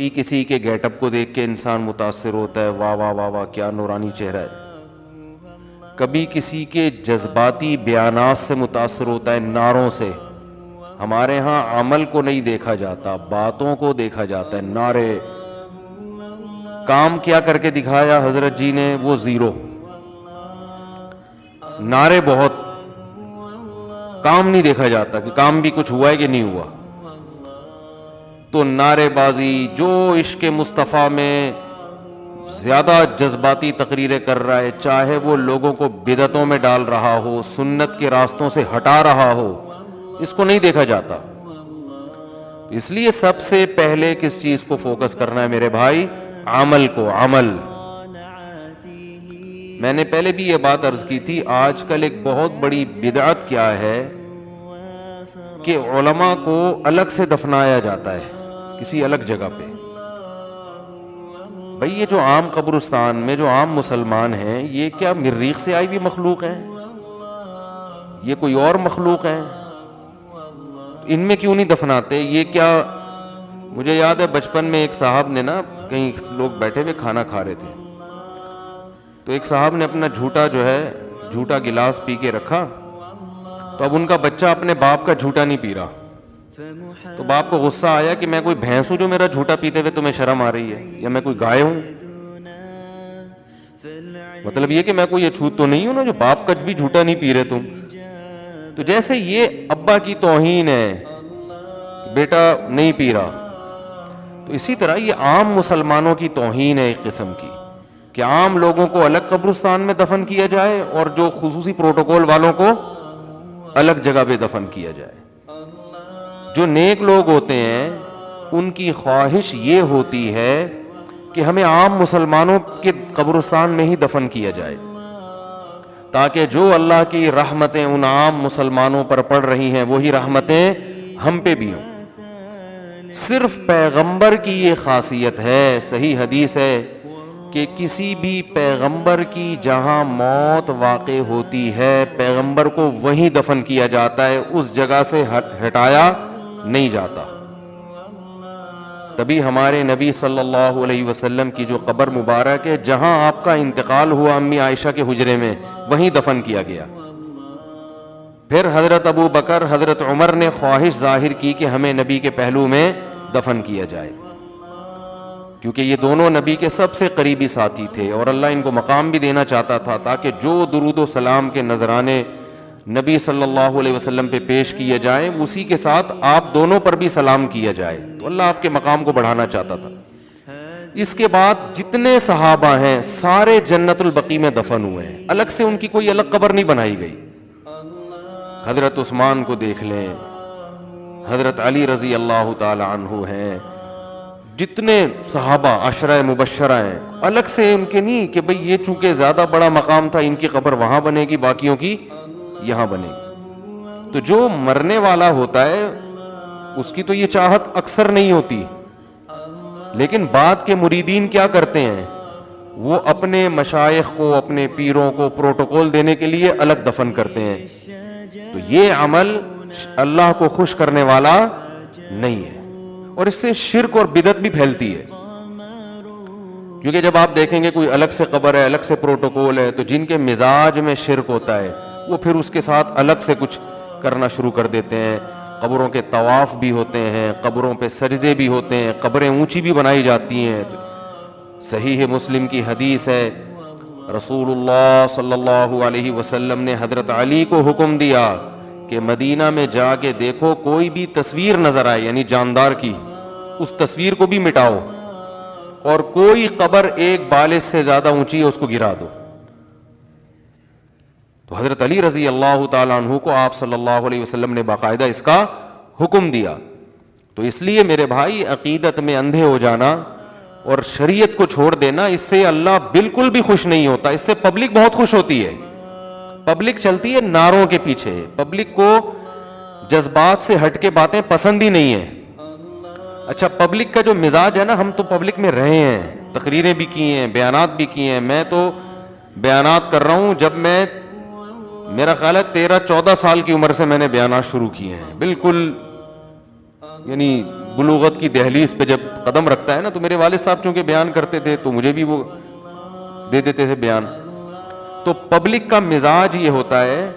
کسی کے get up کو دیکھ کے انسان متاثر ہوتا ہے، واہ واہ واہ واہ کیا نورانی چہرہ ہے، کبھی کسی کے جذباتی بیانات سے متاثر ہوتا ہے، نعروں سے. ہمارے ہاں عمل کو نہیں دیکھا جاتا، باتوں کو دیکھا جاتا ہے، نعرے. کام کیا کر کے دکھایا حضرت جی نے؟ وہ زیرو. نعرے بہت، کام نہیں دیکھا جاتا کہ کام بھی کچھ ہوا ہے کہ نہیں ہوا. تو نعرے بازی، جو عشق مصطفیٰ میں زیادہ جذباتی تقریریں کر رہا ہے، چاہے وہ لوگوں کو بدعتوں میں ڈال رہا ہو، سنت کے راستوں سے ہٹا رہا ہو، اس کو نہیں دیکھا جاتا. اس لیے سب سے پہلے کس چیز کو فوکس کرنا ہے میرے بھائی؟ عمل کو. عمل. میں نے پہلے بھی یہ بات عرض کی تھی، آج کل ایک بہت بڑی بدعت کیا ہے کہ علماء کو الگ سے دفنایا جاتا ہے کسی الگ جگہ پہ. بھئی یہ جو عام قبرستان میں جو عام مسلمان ہیں، یہ کیا مریخ سے آئی ہوئی مخلوق ہیں؟ یہ کوئی اور مخلوق ہیں؟ ان میں کیوں نہیں دفناتے؟ یہ کیا؟ مجھے یاد ہے بچپن میں ایک صاحب نے نا، کہیں لوگ بیٹھے ہوئے کھانا کھا رہے تھے، تو ایک صاحب نے اپنا جھوٹا گلاس پی کے رکھا. تو اب ان کا بچہ اپنے باپ کا جھوٹا نہیں پی رہا، تو باپ کو غصہ آیا کہ میں کوئی بھینس ہوں جو میرا جھوٹا پیتے ہوئے تمہیں شرم آ رہی ہے، یا میں کوئی گائے ہوں؟ مطلب یہ کہ میں کوئی اچھوت تو نہیں ہوں نا جو باپ کا بھی جھوٹا نہیں پی رہے تم. تو جیسے یہ ابا کی توہین ہے، بیٹا نہیں پی رہا، تو اسی طرح یہ عام مسلمانوں کی توہین ہے ایک قسم کی، کہ عام لوگوں کو الگ قبرستان میں دفن کیا جائے اور جو خصوصی پروٹوکول والوں کو الگ جگہ پہ دفن کیا جائے. جو نیک لوگ ہوتے ہیں ان کی خواہش یہ ہوتی ہے کہ ہمیں عام مسلمانوں کے قبرستان میں ہی دفن کیا جائے، تاکہ جو اللہ کی رحمتیں ان عام مسلمانوں پر پڑ رہی ہیں وہی رحمتیں ہم پہ بھی ہوں. صرف پیغمبر کی یہ خاصیت ہے، صحیح حدیث ہے کہ کسی بھی پیغمبر کی جہاں موت واقع ہوتی ہے پیغمبر کو وہیں دفن کیا جاتا ہے، اس جگہ سے ہٹایا نہیں جاتا. تبھی ہمارے نبی صلی اللہ علیہ وسلم کی جو قبر مبارک ہے، جہاں آپ کا انتقال ہوا امی عائشہ کے حجرے میں، وہیں دفن کیا گیا. پھر حضرت ابو بکر، حضرت عمر نے خواہش ظاہر کی کہ ہمیں نبی کے پہلو میں دفن کیا جائے، کیونکہ یہ دونوں نبی کے سب سے قریبی ساتھی تھے اور اللہ ان کو مقام بھی دینا چاہتا تھا، تاکہ جو درود و سلام کے نذرانے نبی صلی اللہ علیہ وسلم پہ پیش کیے جائیں اسی کے ساتھ آپ دونوں پر بھی سلام کیا جائے. تو اللہ آپ کے مقام کو بڑھانا چاہتا تھا. اس کے بعد جتنے صحابہ ہیں سارے جنت البقیع میں دفن ہوئے ہیں، الگ سے ان کی کوئی الگ قبر نہیں بنائی گئی. حضرت عثمان کو دیکھ لیں، حضرت علی رضی اللہ تعالی عنہ ہیں، جتنے صحابہ عشرہ مبشرہ ہیں، الگ سے ان کے نہیں کہ بھئی یہ چونکہ زیادہ بڑا مقام تھا ان کی قبر وہاں بنے گی، باقیوں کی یہاں بنے گی. تو جو مرنے والا ہوتا ہے اس کی تو یہ چاہت اکثر نہیں ہوتی، لیکن بعد کے مریدین کیا کرتے ہیں؟ وہ اپنے مشائخ کو، اپنے پیروں کو پروٹوکول دینے کے لیے الگ دفن کرتے ہیں. تو یہ عمل اللہ کو خوش کرنے والا نہیں ہے، اور اس سے شرک اور بدعت بھی پھیلتی ہے. کیونکہ جب آپ دیکھیں گے کوئی الگ سے قبر ہے، الگ سے پروٹوکول ہے، تو جن کے مزاج میں شرک ہوتا ہے وہ پھر اس کے ساتھ الگ سے کچھ کرنا شروع کر دیتے ہیں. قبروں کے طواف بھی ہوتے ہیں، قبروں پہ سجدے بھی ہوتے ہیں، قبریں اونچی بھی بنائی جاتی ہیں. صحیح مسلم کی حدیث ہے، رسول اللہ صلی اللہ علیہ وسلم نے حضرت علی کو حکم دیا کہ مدینہ میں جا کے دیکھو کوئی بھی تصویر نظر آئے یعنی جاندار کی، اس تصویر کو بھی مٹاؤ، اور کوئی قبر ایک بالش سے زیادہ اونچی ہے اس کو گرا دو. تو حضرت علی رضی اللہ تعالیٰ عنہ کو آپ صلی اللہ علیہ وسلم نے باقاعدہ اس کا حکم دیا. تو اس لیے میرے بھائی عقیدت میں اندھے ہو جانا اور شریعت کو چھوڑ دینا، اس سے اللہ بالکل بھی خوش نہیں ہوتا. اس سے پبلک بہت خوش ہوتی ہے، پبلک چلتی ہے نعروں کے پیچھے، پبلک کو جذبات سے ہٹ کے باتیں پسند ہی نہیں ہیں. اچھا پبلک کا جو مزاج ہے نا، ہم تو پبلک میں رہے ہیں، تقریریں بھی کی ہیں، بیانات بھی کیے ہیں. میں تو بیانات کر رہا ہوں جب میں میرا خیال ہے 13-14 سال کی عمر سے میں نے بیانات شروع کیے ہیں، بالکل یعنی بلوغت کی دہلیز پہ جب قدم رکھتا ہے نا، تو میرے والد صاحب چونکہ بیان کرتے تھے تو مجھے بھی وہ دے دیتے تھے بیان. تو پبلک کا مزاج یہ ہوتا ہے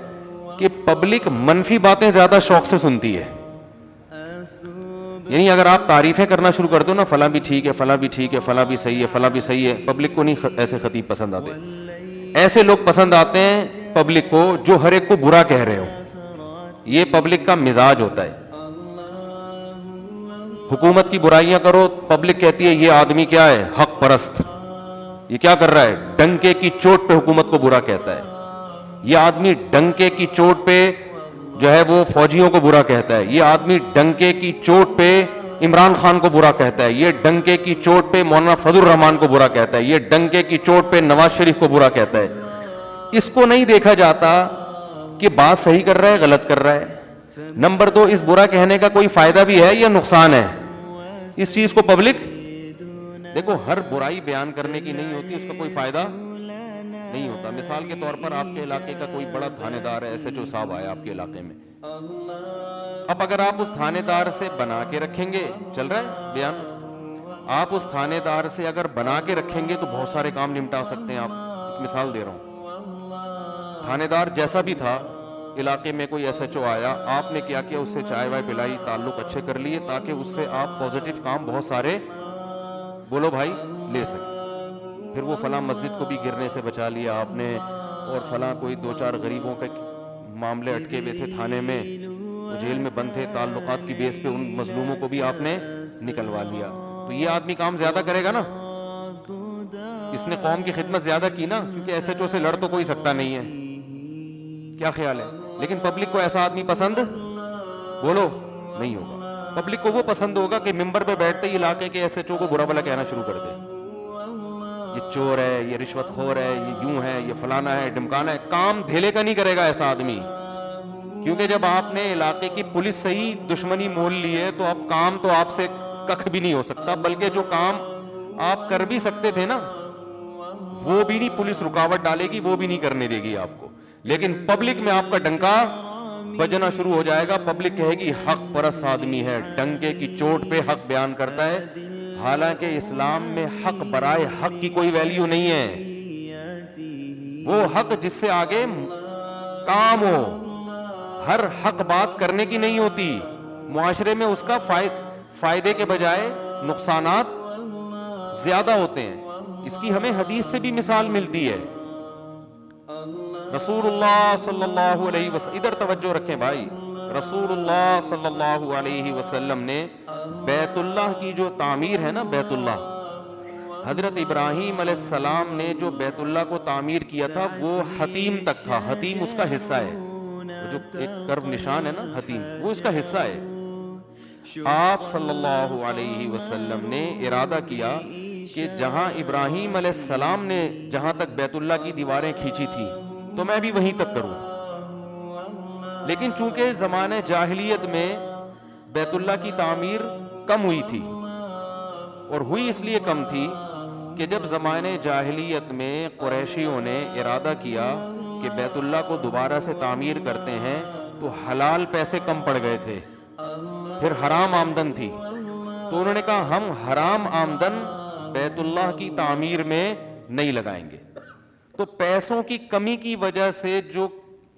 کہ پبلک منفی باتیں زیادہ شوق سے سنتی ہے. یعنی اگر آپ تعریفیں کرنا شروع کر دو نا، فلاں بھی ٹھیک ہے، فلاں بھی ٹھیک ہے، فلاں بھی صحیح ہے، فلاں بھی صحیح ہے، پبلک کو نہیں ایسے خطیب پسند آتے. ایسے لوگ پسند آتے ہیں پبلک کو جو ہر ایک کو برا کہہ رہے ہو. یہ پبلک کا مزاج ہوتا ہے. حکومت کی برائیاں کرو، پبلک کہتی ہے یہ آدمی کیا ہے، حق پرست، یہ کیا کر رہا ہے، ڈنکے کی چوٹ پہ حکومت کو برا کہتا ہے. یہ آدمی ڈنکے کی چوٹ پہ جو ہے وہ فوجیوں کو برا کہتا ہے. یہ آدمی ڈنکے کی چوٹ پہ عمران خان کو برا کہتا ہے. یہ ڈنکے کی چوٹ پہ مولانا فضل الرحمان کو برا کہتا ہے. یہ ڈنکے کی چوٹ پہ نواز شریف کو برا کہتا ہے. اس کو نہیں دیکھا جاتا کہ بات صحیح کر رہا ہے غلط کر رہا ہے. نمبر 2، اس برا کہنے کا کوئی فائدہ بھی ہے یا نقصان ہے. اس چیز کو پبلک دیکھو، ہر برائی بیان کرنے کی نہیں ہوتی، اس کا کوئی فائدہ نہیں ہوتا. مثال کے طور پر آپ کے علاقے کا کوئی بڑا تھانے دار ہے، SHO صاحب آیا آپ کے علاقے میں. اب اگر آپ اس تھانے دار سے بنا کے رکھیں گے، چل رہا ہے بیان، آپ اس تھانے دار سے اگر بنا کے رکھیں گے تو بہت سارے کام نمٹا سکتے ہیں. آپ ایک مثال دے رہا ہوں، تھانے دار جیسا بھی تھا، علاقے میں کوئی SHO آیا، آپ نے کیا کیا، اس سے چائے وائے پلائی، تعلق اچھے کر لیے تاکہ اس سے آپ پازیٹیو کام بہت سارے بولو بھائی لے سکیں. پھر وہ فلاں مسجد کو بھی گرنے سے بچا لیا آپ نے، اور فلاں کوئی 2-4 غریبوں کے معاملے اٹکے ہوئے تھے تھانے میں، وہ جیل میں بند تھے، تعلقات کی بیس پہ ان مظلوموں کو بھی آپ نے نکلوا لیا. تو یہ آدمی کام زیادہ کرے گا نا، اس نے قوم کی خدمت زیادہ کی نا، کیونکہ SHO سے لڑ تو کوئی سکتا نہیں ہے. کیا خیال ہے؟ لیکن پبلک کو ایسا آدمی پسند بولو نہیں ہوگا. پبلک کو وہ پسند ہوگا کہ ممبر پہ بیٹھتے ہی علاقے کے SHO کو برا بھلا کہنا شروع کر دے، یہ چور ہے، یہ رشوت خور ہے، یہ یوں ہے، یہ فلانا ہے، ڈمکانا ہے. کام دھیلے کا نہیں کرے گا ایسا آدمی، کیونکہ جب آپ نے علاقے کی پولیس سے ہی دشمنی مول لی ہے تو اب کام تو آپ سے ککھ بھی نہیں ہو سکتا. بلکہ جو کام آپ کر بھی سکتے تھے نا، وہ بھی نہیں پولیس رکاوٹ ڈالے گی، وہ بھی نہیں کرنے دے گی آپ کو. لیکن پبلک میں آپ کا ڈنکا بجنا شروع ہو جائے گا. پبلک کہے گی حق پرست آدمی ہے، ڈنکے کی چوٹ پہ حق بیان کرتا ہے. حالانکہ اسلام میں حق برائے حق کی کوئی ویلیو نہیں ہے. وہ حق جس سے آگے کام ہو. ہر حق بات کرنے کی نہیں ہوتی. معاشرے میں اس کا فائدے کے بجائے نقصانات زیادہ ہوتے ہیں. اس کی ہمیں حدیث سے بھی مثال ملتی ہے. رسول اللہ صلی اللہ علیہ وسلم، ادھر توجہ رکھیں بھائی، رسول اللہ صلی اللہ علیہ وسلم نے بیت اللہ کی جو تعمیر ہے نا، بیت اللہ، حضرت ابراہیم علیہ السلام نے جو بیت اللہ کو تعمیر کیا تھا وہ حتیم تک تھا. حتیم اس کا حصہ ہے، جو ایک کرو نشان ہے نا حتیم، وہ اس کا حصہ ہے. آپ صلی اللہ علیہ وسلم نے ارادہ کیا کہ جہاں ابراہیم علیہ السلام نے جہاں تک بیت اللہ کی دیواریں کھینچی تھی تو میں بھی وہیں تک کروں. لیکن چونکہ زمانے جاہلیت میں بیت اللہ کی تعمیر کم ہوئی تھی، اور ہوئی اس لیے کم تھی کہ جب زمانے جاہلیت میں قریشیوں نے ارادہ کیا کہ بیت اللہ کو دوبارہ سے تعمیر کرتے ہیں تو حلال پیسے کم پڑ گئے تھے، پھر حرام آمدن تھی. تو انہوں نے کہا ہم حرام آمدن بیت اللہ کی تعمیر میں نہیں لگائیں گے. تو پیسوں کی کمی کی وجہ سے جو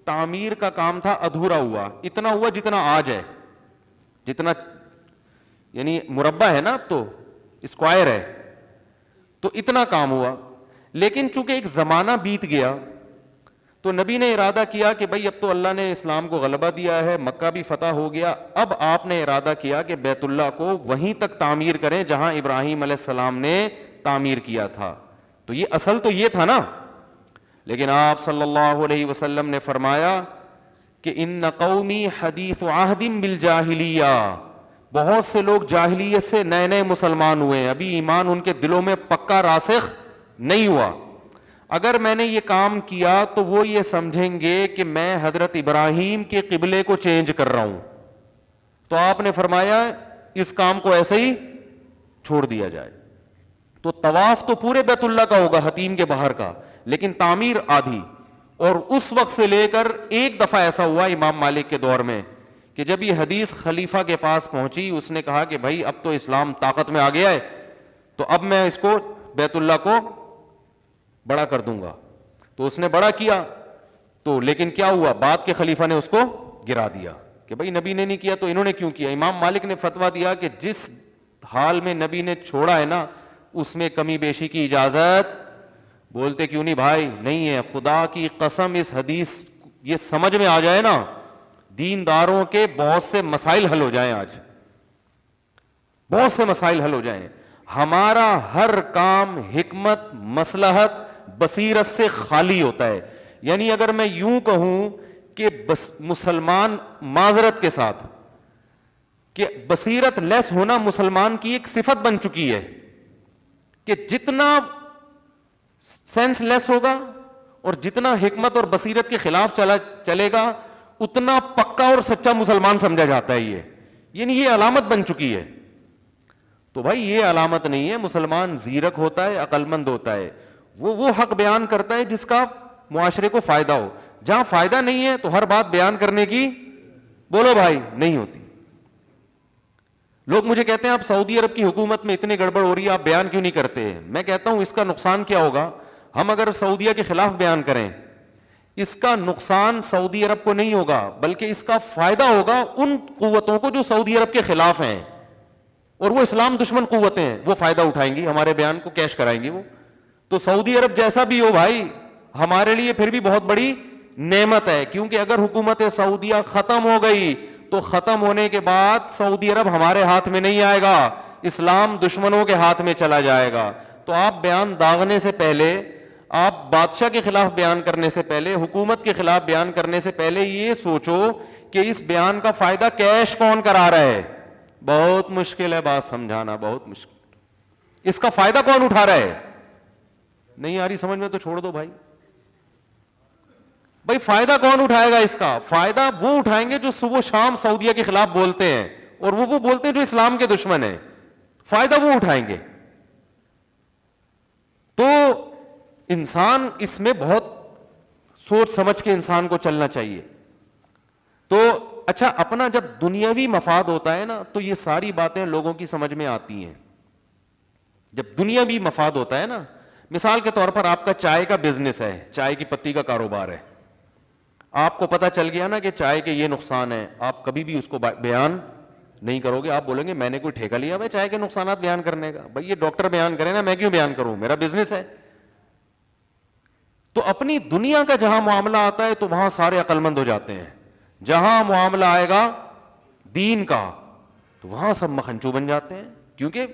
تعمیر کا کام تھا ادھورا ہوا. اتنا ہوا جتنا آج ہے، جتنا یعنی مربع ہے نا، اب تو اسکوائر ہے، تو اتنا کام ہوا. لیکن چونکہ ایک زمانہ بیت گیا تو نبی نے ارادہ کیا کہ بھئی اب تو اللہ نے اسلام کو غلبہ دیا ہے، مکہ بھی فتح ہو گیا، اب آپ نے ارادہ کیا کہ بیت اللہ کو وہیں تک تعمیر کریں جہاں ابراہیم علیہ السلام نے تعمیر کیا تھا. تو یہ اصل تو یہ تھا نا. لیکن آپ صلی اللہ علیہ وسلم نے فرمایا کہ ان قومی حدیث عہد بالجاہلیہ، بہت سے لوگ جاہلیت سے نئے نئے مسلمان ہوئے ہیں، ابھی ایمان ان کے دلوں میں پکا راسخ نہیں ہوا. اگر میں نے یہ کام کیا تو وہ یہ سمجھیں گے کہ میں حضرت ابراہیم کے قبلے کو چینج کر رہا ہوں. تو آپ نے فرمایا اس کام کو ایسے ہی چھوڑ دیا جائے. تو طواف تو پورے بیت اللہ کا ہوگا حتیم کے باہر کا، لیکن تعمیر آدھی. اور اس وقت سے لے کر ایک دفعہ ایسا ہوا امام مالک کے دور میں کہ جب یہ حدیث خلیفہ کے پاس پہنچی, اس نے کہا کہ بھائی اب تو اسلام طاقت میں آ گیا ہے, تو اب میں اس کو بیت اللہ کو بڑا کر دوں گا. تو اس نے بڑا کیا, تو لیکن کیا ہوا, بعد کے خلیفہ نے اس کو گرا دیا کہ بھائی نبی نے نہیں کیا تو انہوں نے کیوں کیا. امام مالک نے فتویٰ دیا کہ جس حال میں نبی نے چھوڑا ہے نا, اس میں کمی بیشی کی اجازت, بولتے کیوں نہیں بھائی, نہیں ہے. خدا کی قسم اس حدیث یہ سمجھ میں آ جائے نا, دینداروں کے بہت سے مسائل حل ہو جائیں, آج بہت سے مسائل حل ہو جائیں. ہمارا ہر کام حکمت, مصلحت, بصیرت سے خالی ہوتا ہے. یعنی اگر میں یوں کہوں کہ مسلمان معذرت کے ساتھ کہ بصیرت لیس ہونا مسلمان کی ایک صفت بن چکی ہے, کہ جتنا سینس لیس ہوگا اور جتنا حکمت اور بصیرت کے خلاف چلے گا اتنا پکا اور سچا مسلمان سمجھا جاتا ہے. یعنی یہ علامت بن چکی ہے. تو بھائی یہ علامت نہیں ہے. مسلمان زیرک ہوتا ہے, عقل مند ہوتا ہے, وہ حق بیان کرتا ہے جس کا معاشرے کو فائدہ ہو. جہاں فائدہ نہیں ہے تو ہر بات بیان کرنے کی, بولو بھائی, نہیں ہوتی. لوگ مجھے کہتے ہیں آپ سعودی عرب کی حکومت میں اتنی گڑبڑ ہو رہی ہے, آپ بیان کیوں نہیں کرتے؟ میں کہتا ہوں اس کا نقصان کیا ہوگا. ہم اگر سعودیہ کے خلاف بیان کریں, اس کا نقصان سعودی عرب کو نہیں ہوگا, بلکہ اس کا فائدہ ہوگا ان قوتوں کو جو سعودی عرب کے خلاف ہیں, اور وہ اسلام دشمن قوتیں ہیں, وہ فائدہ اٹھائیں گی, ہمارے بیان کو کیش کرائیں گی وہ. تو سعودی عرب جیسا بھی ہو بھائی, ہمارے لیے پھر بھی بہت بڑی نعمت ہے, کیونکہ اگر حکومت سعودیہ ختم ہو گئی تو ختم ہونے کے بعد سعودی عرب ہمارے ہاتھ میں نہیں آئے گا, اسلام دشمنوں کے ہاتھ میں چلا جائے گا. تو آپ بیان داغنے سے پہلے, آپ بادشاہ کے خلاف بیان کرنے سے پہلے, حکومت کے خلاف بیان کرنے سے پہلے یہ سوچو کہ اس بیان کا فائدہ کیش کون کرا رہا ہے. بہت مشکل ہے بات سمجھانا, بہت مشکل. اس کا فائدہ کون اٹھا رہا ہے؟ نہیں آ رہی سمجھ میں تو چھوڑ دو بھائی. بھائی فائدہ کون اٹھائے گا اس کا؟ فائدہ وہ اٹھائیں گے جو صبح شام سعودیہ کے خلاف بولتے ہیں, اور وہ بولتے ہیں جو اسلام کے دشمن ہیں. فائدہ وہ اٹھائیں گے. تو انسان اس میں بہت سوچ سمجھ کے انسان کو چلنا چاہیے. تو اچھا, اپنا جب دنیاوی مفاد ہوتا ہے نا تو یہ ساری باتیں لوگوں کی سمجھ میں آتی ہیں. جب دنیاوی مفاد ہوتا ہے نا, مثال کے طور پر آپ کا چائے کا بزنس ہے, چائے کی پتی کا کاروبار ہے, آپ کو پتا چل گیا نا کہ چائے کے یہ نقصان ہے, آپ کبھی بھی اس کو بیان نہیں کرو گے. آپ بولیں گے میں نے کوئی ٹھیکہ لیا بھائی چائے کے نقصانات بیان کرنے کا؟ بھائی یہ ڈاکٹر بیان کرے نا, میں کیوں بیان کروں, میرا بزنس ہے. تو اپنی دنیا کا جہاں معاملہ آتا ہے تو وہاں سارے عقل مند ہو جاتے ہیں. جہاں معاملہ آئے گا دین کا تو وہاں سب مکھنچو بن جاتے ہیں, کیونکہ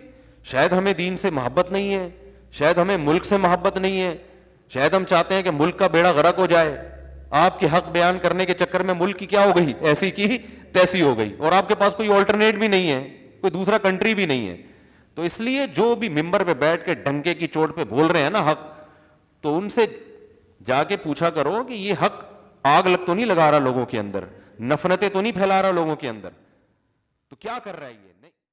شاید ہمیں دین سے محبت نہیں ہے, شاید ہمیں ملک سے محبت نہیں ہے, شاید ہم چاہتے ہیں کہ ملک کا بیڑا غرق ہو جائے. آپ کے حق بیان کرنے کے چکر میں ملک کی کیا ہو گئی, ایسی کی تیسی ہو گئی, اور آپ کے پاس کوئی آلٹرنیٹ بھی نہیں ہے, کوئی دوسرا کنٹری بھی نہیں ہے. تو اس لیے جو بھی ممبر پہ بیٹھ کے ڈنکے کی چوٹ پہ بول رہے ہیں نا حق, تو ان سے جا کے پوچھا کرو کہ یہ حق آگ لگ تو نہیں لگا رہا لوگوں کے اندر, نفرتیں تو نہیں پھیلا رہا لوگوں کے اندر, تو کیا کر رہا ہے یہ نہیں.